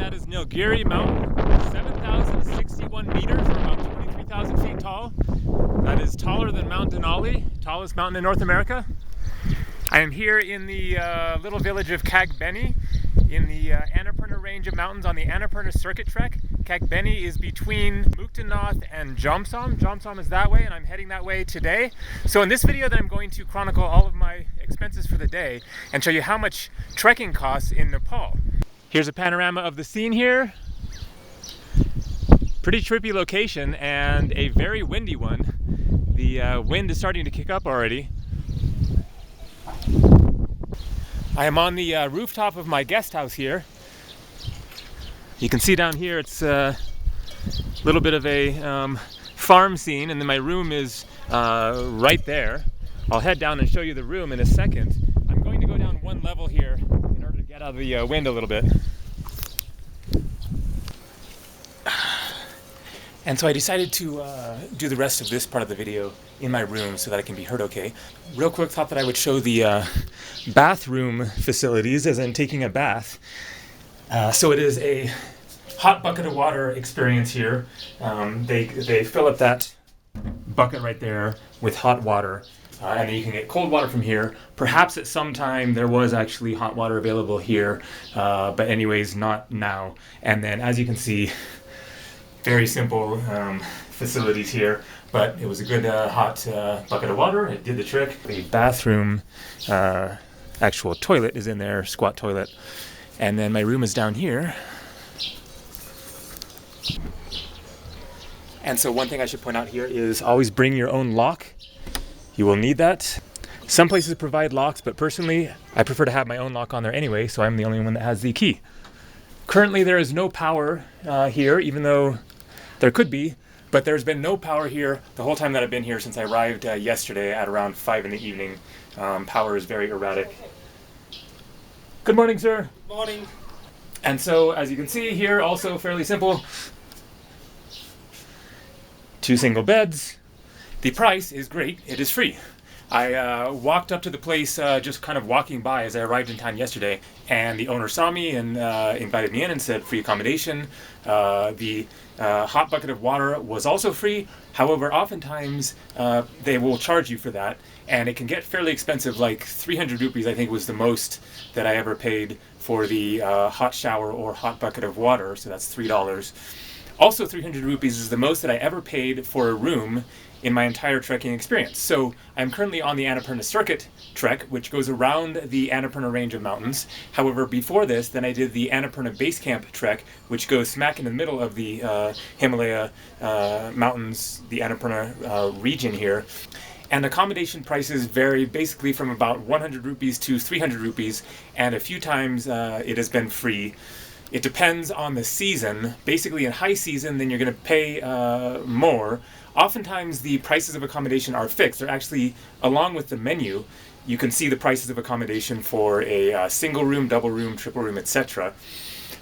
that is Nilgiri Mountain, 7,061 meters, or about 23,000 feet tall. That is taller than Mount Denali, tallest mountain in North America. I am here in the little village of Kagbeni in the Annapurna range of mountains on the Annapurna Circuit trek. Kagbeni is between Mukhtanath and Jomsom. Jomsom is that way, and I'm heading that way today. So in this video, then I'm going to chronicle all of my expenses for the day and show you how much trekking costs in Nepal. Here's a panorama of the scene here. Pretty trippy location and a very windy one. The wind is starting to kick up already. I am on the rooftop of my guest house here. You can see down here it's a little bit of a farm scene, and then my room is right there. I'll head down and show you the room in a second. I'm going to go down one level here in order to get out of the wind a little bit. And so I decided to do the rest of this part of the video in my room so that I can be heard okay. Real quick, thought that I would show the bathroom facilities as I'm taking a bath. So it is a hot bucket of water experience here. They fill up that bucket right there with hot water, and then you can get cold water from here. Perhaps at some time there was actually hot water available here, but anyways, not now. And then as you can see, very simple facilities here, but it was a good hot bucket of water. It did the trick. The bathroom actual toilet is in there, squat toilet. And then my room is down here. And so one thing I should point out here is always bring your own lock. You will need that. Some places provide locks, but personally, I prefer to have my own lock on there anyway, so I'm the only one that has the key. Currently there is no power here, even though there could be, but there's been no power here the whole time that I've been here since I arrived yesterday at around 5 in the evening. Power is very erratic. Good morning, sir. Good morning. And so, as you can see here, also fairly simple. 2 single beds. The price is great. It is free. I walked up to the place just kind of walking by as I arrived in town yesterday, and the owner saw me and invited me in and said free accommodation. The hot bucket of water was also free. However, oftentimes they will charge you for that, and it can get fairly expensive, like 300 rupees I think was the most that I ever paid for the hot shower or hot bucket of water, so that's $3. Also 300 rupees is the most that I ever paid for a room in my entire trekking experience. So I'm currently on the Annapurna Circuit trek, which goes around the Annapurna range of mountains. However, before this, then I did the Annapurna Base Camp trek, which goes smack in the middle of the Himalaya mountains, the Annapurna region here. And accommodation prices vary basically from about 100 rupees to 300 rupees, and a few times it has been free. It depends on the season. Basically in high season, then you're going to pay more. Oftentimes the prices of accommodation are fixed. They're actually, along with the menu, you can see the prices of accommodation for a single room, double room, triple room, etc.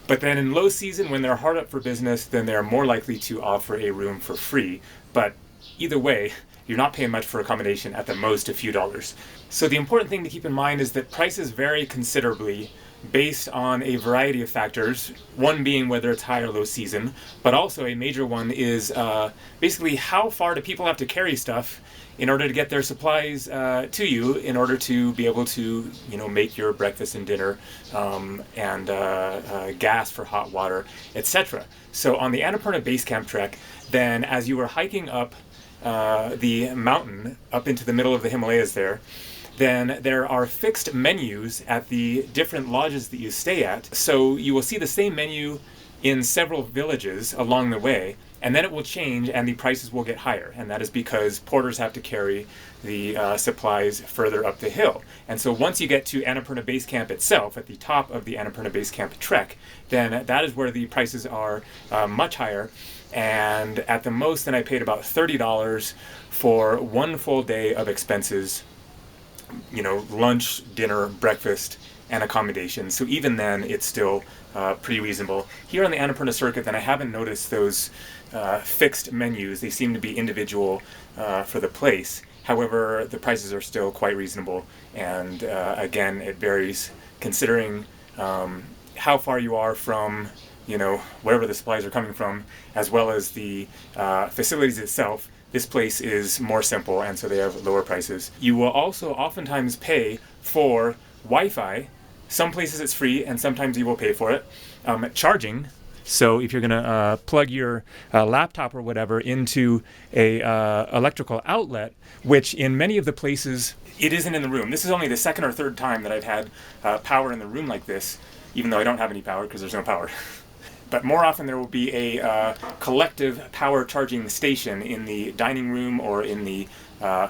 But then in low season, when they're hard up for business, then they're more likely to offer a room for free. But either way, you're not paying much for accommodation, at the most a few dollars. So the important thing to keep in mind is that prices vary considerably based on a variety of factors, one being whether it's high or low season, but also a major one is basically how far do people have to carry stuff in order to get their supplies to you, in order to be able to, make your breakfast and dinner, and gas for hot water, etc. So on the Annapurna Base Camp trek, then as you were hiking up the mountain, up into the middle of the Himalayas then there are fixed menus at the different lodges that you stay at. So you will see the same menu in several villages along the way, and then it will change and the prices will get higher. And that is because porters have to carry the supplies further up the hill. And so once you get to Annapurna Base Camp itself, at the top of the Annapurna Base Camp trek, then that is where the prices are much higher. And at the most, then I paid about $30 for 1 full day of expenses. Lunch, dinner, breakfast, and accommodation. So even then, it's still pretty reasonable. Here on the Annapurna Circuit, then I haven't noticed those fixed menus. They seem to be individual for the place. However, the prices are still quite reasonable. And again, it varies considering how far you are from you know, wherever the supplies are coming from, as well as the facilities itself, this place is more simple, and so they have lower prices. You will also oftentimes pay for Wi-Fi. Some places it's free, and sometimes you will pay for it. Charging. So if you're going to plug your laptop or whatever into a electrical outlet, which in many of the places it isn't in the room. This is only the second or third time that I've had power in the room like this, even though I don't have any power because there's no power. But more often there will be a collective power charging station in the dining room or in the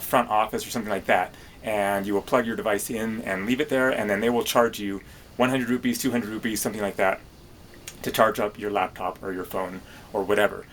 front office or something like that. And you will plug your device in and leave it there, and then they will charge you 100 rupees, 200 rupees, something like that, to charge up your laptop or your phone or whatever.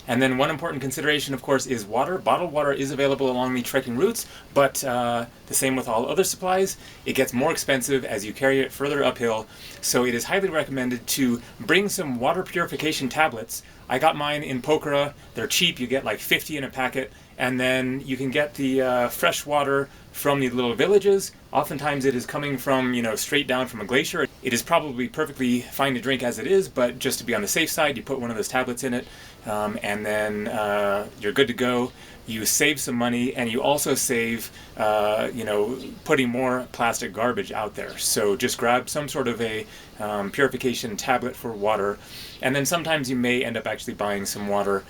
And then one important consideration, of course, is water. Bottled water is available along the trekking routes, but the same with all other supplies. It gets more expensive as you carry it further uphill, so it is highly recommended to bring some water purification tablets. I got mine in Pokhara. They're cheap. You get like 50 in a packet, and then you can get the fresh water from the little villages. Oftentimes it is coming from, you know, straight down from a glacier. It is probably perfectly fine to drink as it is, but just to be on the safe side, you put one of those tablets in it, and then you're good to go. You save some money, and you also save, you know, putting more plastic garbage out there. So just grab some sort of a purification tablet for water, and then sometimes you may end up actually buying some water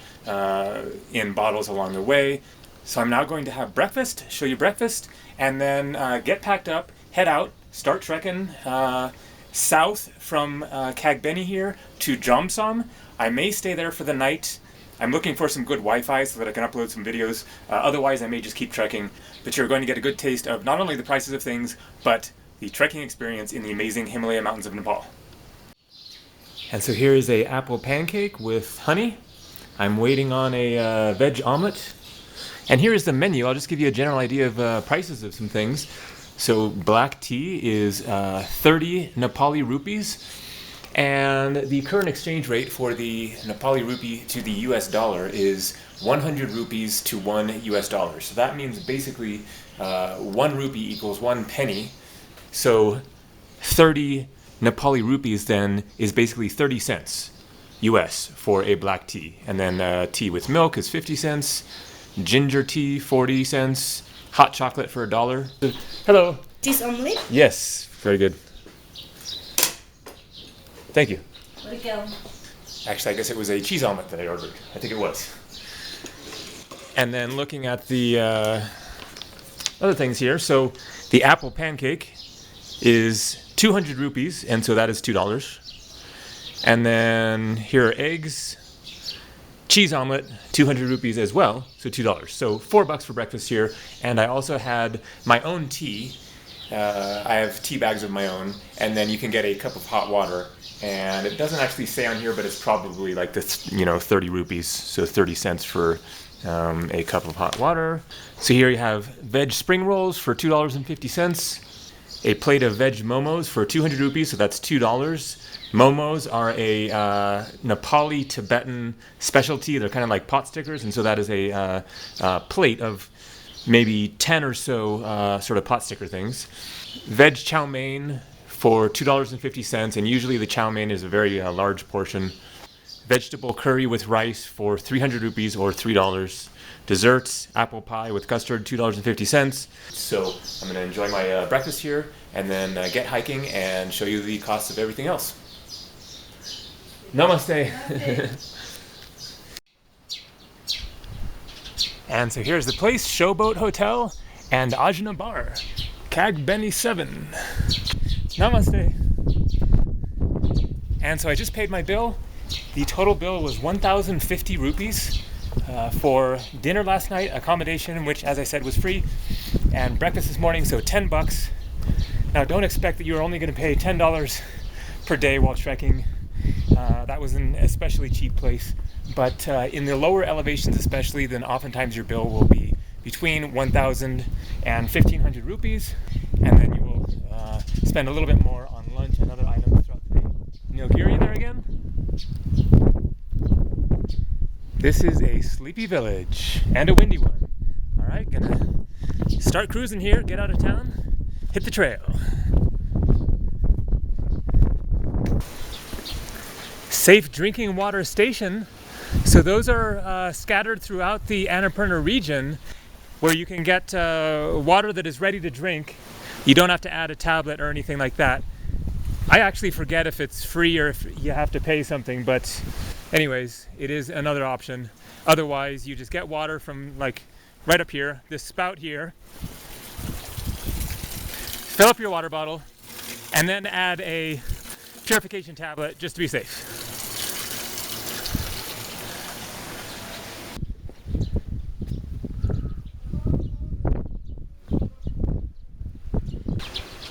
in bottles along the way. So I'm now going to have breakfast, show you breakfast, and then get packed up, head out, start trekking south from Kagbeni here to Jomsom. I may stay there for the night. I'm looking for some good Wi-Fi so that I can upload some videos. Otherwise, I may just keep trekking. But you're going to get a good taste of not only the prices of things, but the trekking experience in the amazing Himalaya mountains of Nepal. And so here is a apple pancake with honey. I'm waiting on a veg omelet. And here is the menu. I'll just give you a general idea of prices of some things. So black tea is 30 Nepali rupees. And the current exchange rate for the Nepali rupee to the US dollar is 100 rupees to $1 US. So that means basically 1 rupee equals 1 penny. So 30 Nepali rupees then is basically 30 cents US for a black tea. And then tea with milk is 50 cents. Ginger tea, 40 cents. Hot chocolate for $1. Hello. Cheese omelette? Yes, very good. Thank you. Where'd it go? Actually, I guess it was a cheese omelet that I ordered. I think it was. And then looking at the other things here. So the apple pancake is 200 rupees, and so that is $2. And then here are eggs. Cheese omelet, 200 rupees as well, so $2. So $4 for breakfast here. And I also had my own tea. I have tea bags of my own, and then you can get a cup of hot water. And it doesn't actually say on here, but it's probably like this, 30 rupees, so 30 cents for a cup of hot water. So here you have veg spring rolls for $2.50. A plate of veg momos for 200 rupees, so that's $2. Momos are a Nepali Tibetan specialty. They're kind of like pot stickers, and so that is a plate of maybe 10 or so sort of pot sticker things. Veg chow mein for $2.50, and usually the chow mein is a very large portion. Vegetable curry with rice for 300 rupees or $3. Desserts, apple pie with custard, $2.50. So I'm going to enjoy my breakfast here and then get hiking and show you the cost of everything else. Namaste. And so here's the place, Showboat Hotel and Ajna Bar, Kagbeni 7. Namaste. And so I just paid my bill. The total bill was 1,050 rupees for dinner last night, accommodation, which, as I said, was free, and breakfast this morning, so $10. Now, don't expect that you're only going to pay $10 per day while trekking. That was an especially cheap place. But in the lower elevations especially, then oftentimes your bill will be between 1,000 and 1,500 rupees, and then you will spend a little bit more on lunch and other items throughout the day. Nilgiri there again. This is a sleepy village and a windy one. All right, gonna start cruising here, get out of town, hit the trail. safe drinking water station. So those are scattered throughout the Annapurna region, where you can get water that is ready to drink. You don't have to add a tablet or anything like that. I actually forget if it's free or if you have to pay something, but anyways, it is another option. Otherwise, you just get water from like right up here, this spout here. Fill up your water bottle and then add a purification tablet just to be safe.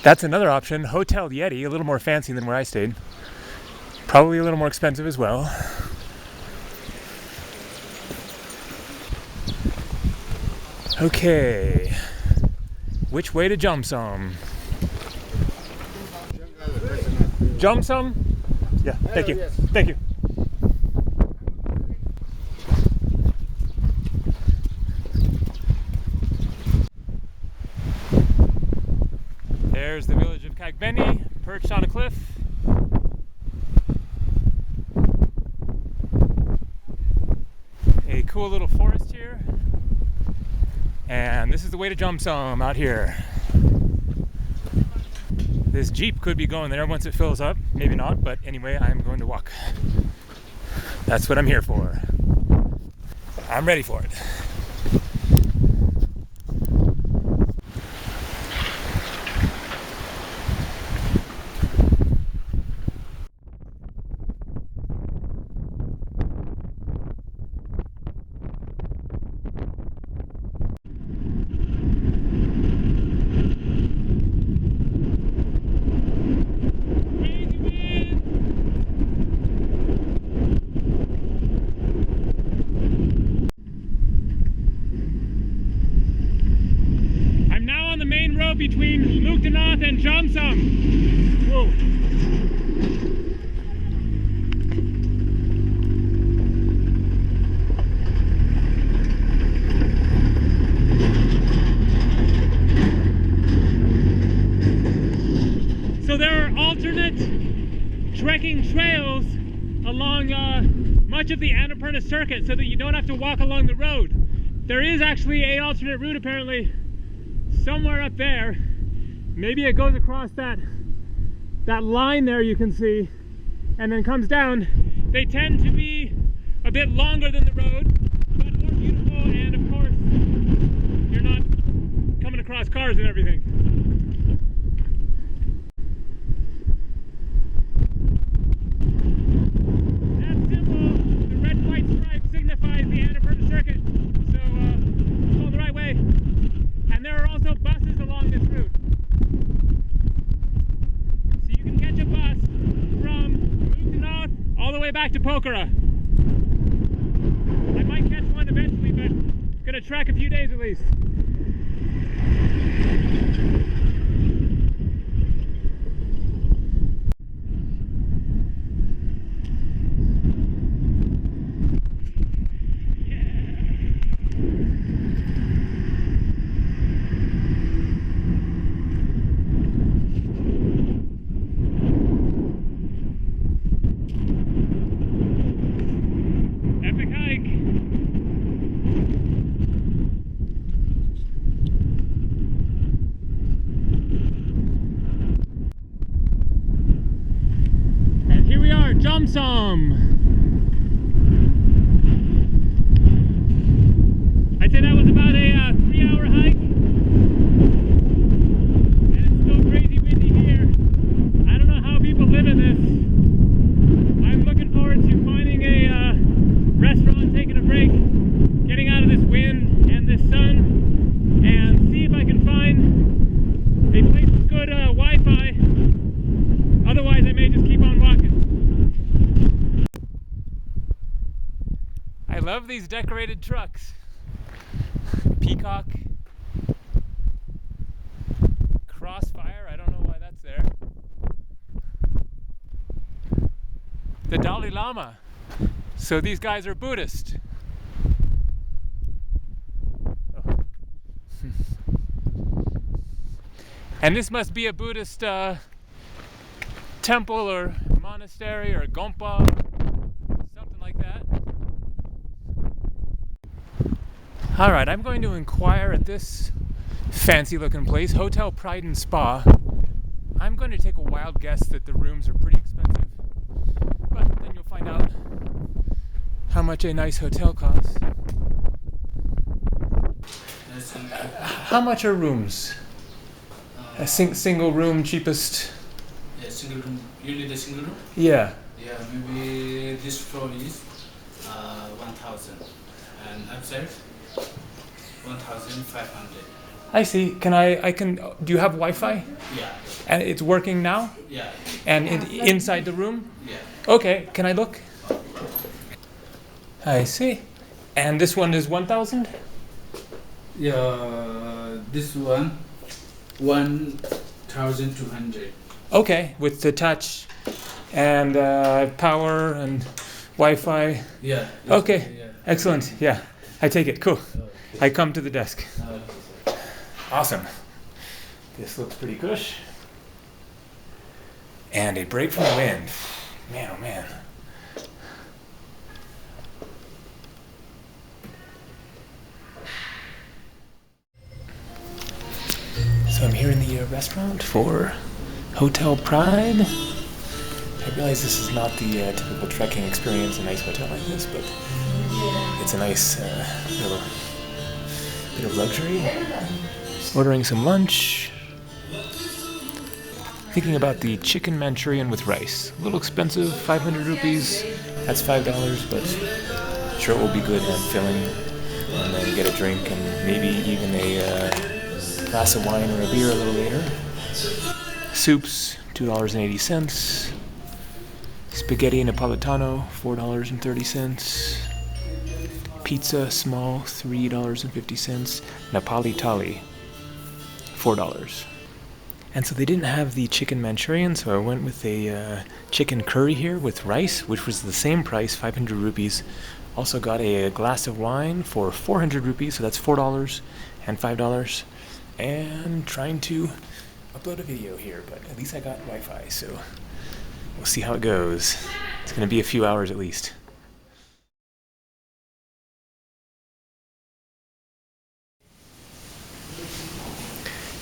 That's another option, Hotel Yeti, a little more fancy than where I stayed. Probably a little more expensive as well. Okay, which way to Jomsom? Jomsom? Yeah, thank you, thank you. There's the village of Kagbeni, perched on a cliff. A cool little forest here. And this is the way to Jomsom out here. This Jeep could be going there once it fills up. Maybe not, but anyway, I'm going to walk. That's what I'm here for. I'm ready for it. Between Mukdanath and Jomsom. Whoa. So there are alternate trekking trails along much of the Annapurna Circuit so that you don't have to walk along the road. There is actually an alternate route apparently somewhere up there. Maybe it goes across that line there you can see and then comes down. They tend to be a bit longer than the road, but more beautiful, and of course you're not coming across cars and everything. That symbol, the red white stripe, signifies the Annapurna Circuit, so it's going the right way. And there are also buses along this route. So you can catch a bus from Mukdanath all the way back to Pokhara. I might catch one eventually, but I'm going to trek a few days at least. Jomsom. I'd say that was about a 3-hour hike, and it's still crazy windy here. I don't know how people live in this. I'm looking forward to finding a restaurant, taking a break, getting out of this wind and this sun, and see if I can find a place with good Wi-Fi. Otherwise I may just keep on walking. I love these decorated trucks. Peacock. Crossfire, I don't know why that's there. The Dalai Lama. So these guys are Buddhist. Oh. And this must be a Buddhist temple or monastery or gompa. All right, I'm going to inquire at this fancy looking place, Hotel Pride and Spa. I'm going to take a wild guess that the rooms are pretty expensive, but then you'll find out how much a nice hotel costs. How much are rooms? A single room, cheapest? Yeah, single room. You need a single room? Yeah. Yeah, maybe this floor is 1,000, and outside 1,500. I see. Do you have Wi-Fi? Yeah. And it's working now? Yeah. And inside the room? Yeah. Okay, can I look? I see. And this one is 1,000? Yeah, this one 1,200. Okay, with the touch and power and Wi-Fi. Yeah. Okay, Yeah. excellent. Yeah, I take it. Cool. Okay. I come to the desk. Okay. Awesome. This looks pretty cush. And a break from the wind. Man, oh man. So I'm here in the restaurant for Hotel Pride. I realize this is not the typical trekking experience, a nice hotel like this, but it's a nice little bit of luxury. Ordering some lunch. Thinking about the chicken Manchurian with rice. A little expensive, 500 rupees. That's $5, but sure it will be good and filling. And then get a drink and maybe even a glass of wine or a beer a little later. Soups, $2.80. Spaghetti Napolitano, $4.30. Pizza, small, $3.50. Napoli Tali, $4. And so they didn't have the chicken Manchurian, so I went with a chicken curry here with rice, which was the same price, 500 rupees. Also got a glass of wine for 400 rupees, so that's $4 and $5. And trying to upload a video here, but at least I got Wi-Fi, so we'll see how it goes. It's going to be a few hours at least.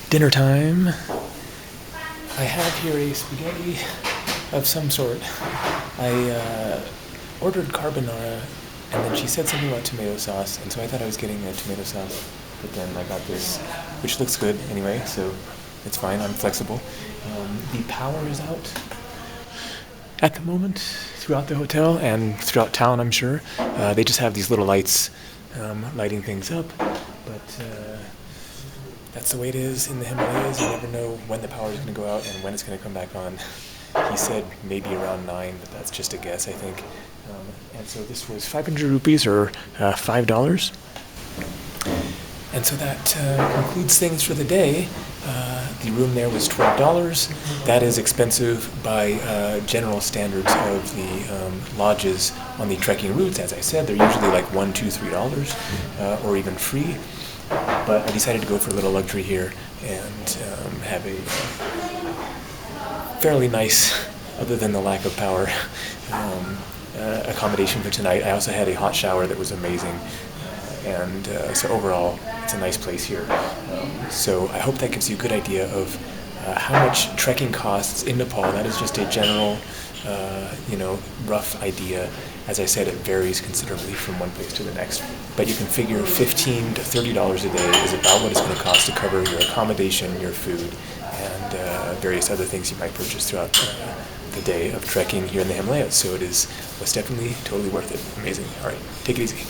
Dinner time. I have here a spaghetti of some sort. I ordered carbonara, and then she said something about tomato sauce, and so I thought I was getting a tomato sauce, but then I got this, which looks good anyway, so it's fine, I'm flexible. The power is out at the moment throughout the hotel and throughout town, I'm sure. They just have these little lights lighting things up, but that's the way it is in the Himalayas. You never know when the power is going to go out and when it's going to come back on. He said maybe around 9, but that's just a guess, I think. And so this was 500 rupees or $5. And so that concludes things for the day. The room there was $12. That is expensive by general standards of the lodges on the trekking routes. As I said, they're usually like $1, $2, $3 or even free. But I decided to go for a little luxury here and have a fairly nice, other than the lack of power, accommodation for tonight. I also had a hot shower that was amazing. And so overall, it's a nice place here. So I hope that gives you a good idea of how much trekking costs in Nepal. That is just a general, rough idea. As I said, it varies considerably from one place to the next. But you can figure $15 to $30 a day is about what it's going to cost to cover your accommodation, your food, and various other things you might purchase throughout the day of trekking here in the Himalayas. So it was definitely totally worth it. Amazing. All right, take it easy.